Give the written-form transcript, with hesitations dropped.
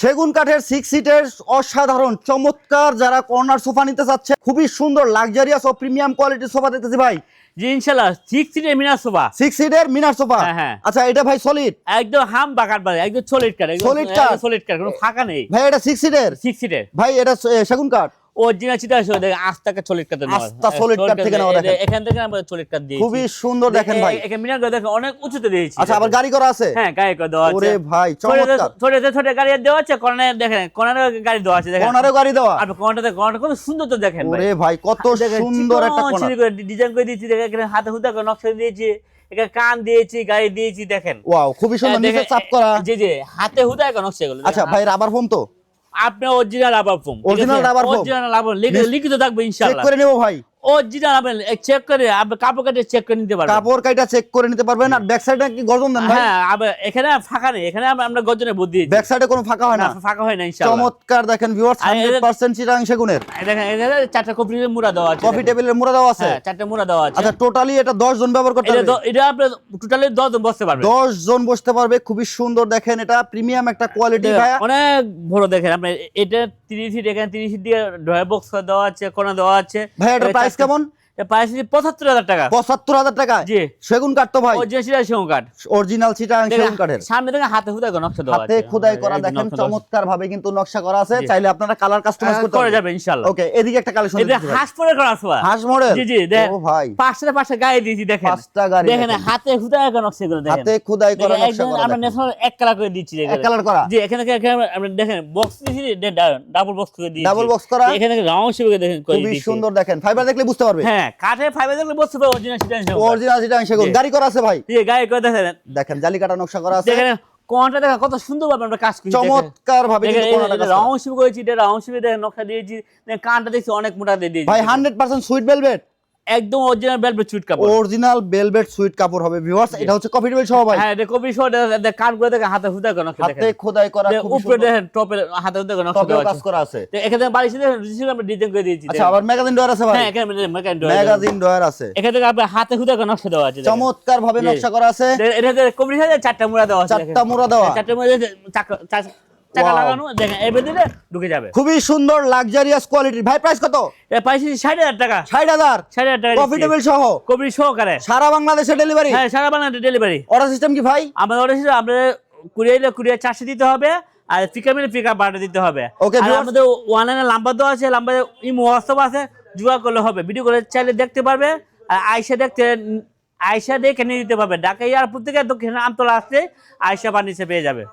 সেগুন কাঠের 6 সিটের অসাধারণ চমৎকার যারা কর্নার সোফা নিতে চাচ্ছে, খুবই সুন্দর লাক্সারিয়াস ও প্রিমিয়াম কোয়ালিটির সোফা দেখতেছি ভাই। জি ইনশাআল্লাহ 6 সিটের মিনার সোফা। 6 সিটের মিনার সোফা। হ্যাঁ। আচ্ছা এটা ভাই সলিড একদম হাম বাকার বাড়ি, একদম সলিড কাঠ, সলিড কাঠ, সলিড কাঠ, কোনো ফাঁকা নেই ভাই। এটা 6 সিটের 6 সিটের ভাই, এটা সেগুন কাঠ অরিজিনাল চিটা আছে, দেখেন আস্তাকে সলিড কাঠ নেওয়া, আস্তা সলিড কাঠ থেকে নেওয়া। দেখেন এখান থেকে আমরা সলিড কাঠ দিয়েছি, খুবই সুন্দর। দেখেন ভাই এখানে মিনার করে দেখেন অনেক উঁচুতে দিয়েছি। আচ্ছা আবার গাড়ি করা আছে? হ্যাঁ গাড়ি করে দেওয়া আছে। ওরে ভাই চমৎকার। ছোট গাড়ি দেওয়া আছে, কর্নারে দেখেন কর্নারে গাড়ি দেওয়া আছে, দেখেন কর্নারে গাড়ি দেওয়া। আর কর্নারটা কত সুন্দর তো দেখেন ভাই। ওরে ভাই কত সুন্দর একটা কর্নার ডিজাইন করে দিয়েছি, দেখেন এখানে হাতে হুদা করে নকশা দিয়েছি, এখানে কান দিয়েছি, গাড়ি দিয়েছি, দেখেন ওয়াও খুবই সুন্দর। নিচে চাপ করা। জি হাতে হুদা করে নকশা এগুলো। আচ্ছা ভাই রাবার ফোম তো? আপনি original rubber foam, original rubber foam, original rubber লিখিত থাকবে চেক ইনশাআল্লাহ। করে নেব ভাই। অরিজিনাল আপনি চেক করে আপনি কাপড় কাটে চেক করে নিতে পারবেন, কাপড় কাটা চেক করে নিতে পারবেন। আর ব্যাক সাইডে কি গর্জন দেন ভাই? হ্যাঁ এখানে ফাঁকা নেই, এখানে আমরা গর্জনে বুদ্ধি দিয়েছি, ব্যাক সাইডে কোনো ফাঁকা হয় না, ফাঁকা হয় না ইনশাআল্লাহ। চমৎকার। দেখেন ভিউয়ার্স 100% চিটাং সেগুনের। দেখেন এখানে চারটা কফি মুড়া দেওয়া আছে, কফি টেবিলের মুড়া দেওয়া আছে। হ্যাঁ চারটা মুড়া দেওয়া আছে। আচ্ছা টোটালি এটা 10 জন ব্যবহার করতে পারবে? এটা আপনি টোটালি 10 জন বসতে পারবেন, 10 জন বসতে পারবে। খুবই সুন্দর। দেখেন এটা প্রিমিয়াম একটা কোয়ালিটি ভাই, অনেক বড়। দেখেন আপনি এটা 30 ফিট, এখানে 30 ফিট দিয়ে ড্রয়ার বক্স দেওয়া আছে, কোণা দেওয়া আছে ভাই। এটা প্রাইস কেমন? প্রাইস 75,000 টাকা। 75,000 টাকা? জি সেগুন কাঠ তো ভাই? অরিজিনাল সেগুন কাঠ, অরিজিনাল চিটাং সেগুন কাঠের। সামনে থেকে হাতে খোদাই করা নকশা দেওয়া আছে, হাতে খোদাই করা। দেখেন চমৎকার ভাবে কিন্তু নকশা করা আছে। চাইলে আপনারা কালার কাস্টমাইজ করতে করা যাবে ইনশাআল্লাহ। ওকে এদিকে একটা কালেকশন এটা হাঁস পরে করা আছে, হাঁস মডেল। জি দেখেন ও ভাই পাঁচটা গায়ে দিয়েছি, দেখেন পাঁচটা গাড়ি। দেখেন হাতে খোদাই করা নকশা গুলো, দেখেন হাতে খোদাই করা নকশা করা। আমরা ন্যাশনাল এক কালার করে দিচ্ছি, এক কালার করা। জি এখানে আমরা দেখেন বক্স দিয়েছি, ডাবল বক্স করে দিয়েছি, ডাবল বক্স করা। এখানে রাউন্ড শেপে দেখেন করে খুবই দিয়েছি। সুন্দর। দেখেন ফাইবার দেখলে বুঝতে পারবে। হ্যাঁ কাঠের ফাইবার দেখলে বুঝতে পারবে অরিজিনাল চিটাং সেগুন। গাড়ি করা আছে ভাই? জি গায়ে করে দেখেন, দেখেন জালি কাটা নকশা করা আছে। দেখেন কোণটা দেখেন কত সুন্দর ভাবে আমরা কাজ করেছি, চমৎকার ভাবে কিন্তু কোণাটা কাজ করা। রাউন্ড শেপ করেছি, এটা রাউন্ড শেপে দেখেন নকশা দিয়েছি, দেখেন কানটা দেখছি অনেক মোটা দিয়ে দিয়েছি ভাই 100% সুইট ভেলভেট, একদম অরিজিনাল ভেলভেট সুইট কাপড়, অরিজিনাল ভেলভেট সুইট কাপড় হবে ভিউয়ার্স। এটা হচ্ছে কফি টেবিল সহ ভাই। হ্যাঁ এটা কপি শো কান করে দেখেন হাতে হুদা করে নকশা, হাতে দেখেন খোদাই করা। খুব উপরে দেখেন টপে হাতে হুদা করে নকশা টপেও দেওয়া কাজ আছে, করা আছে। এখানে বাড়িতে দেখেন রিসিভ আমরা ডিজাইন করে দিয়েছি। আচ্ছা আবার ম্যাগাজিন ডয়ার আছে ভাই? হ্যাঁ এখানে ম্যাগাজিন ডয়ার আছে। এখানে থেকে আপনি হাতে হুদা করে নকশা দেওয়া আছে, চমৎকার ভাবে নকশা করা আছে। এটা কপি সাথে চারটা মুড়া দেওয়া আছে, চারটা মুড়া দেওয়া। চারটা মুড়া চাকা লাগানো, দেখেন এর ভিতরে ঢুকে যাবে। খুবই সুন্দর লাক্সারিয়াস কোয়ালিটির। ভাই প্রাইস কত? এটা পাইছি 60,000 টাকা। 60,000 60,000 টাকা কফি টেবিল সহ কপি সহকারে সারা বাংলাদেশে ডেলিভারি? হ্যাঁ সারা বাংলাদেশে ডেলিভারি। অর্ডার সিস্টেম কি ভাই? আমাদের অর্ডার ছিল আপনাদের কুরিয়ার 400 দিতে হবে, আর পিকআপ ভাড়া দিতে হবে। ওকে আর আমাদের অনলাইনে নাম্বার দেওয়া আছে, নাম্বারে ইমো হোয়াটসঅ্যাপ আছে, যোগাযোগ করলে হবে। ভিডিও করে চাইলে দেখতে পারবে, আর আয়সা দেখে নিয়ে দিতে পারবে। ঢাকা এয়ারপোর্ট থেকে দক্ষিণ আমতলা আসলে আয়সা বাণিজ্য পেয়ে যাবে।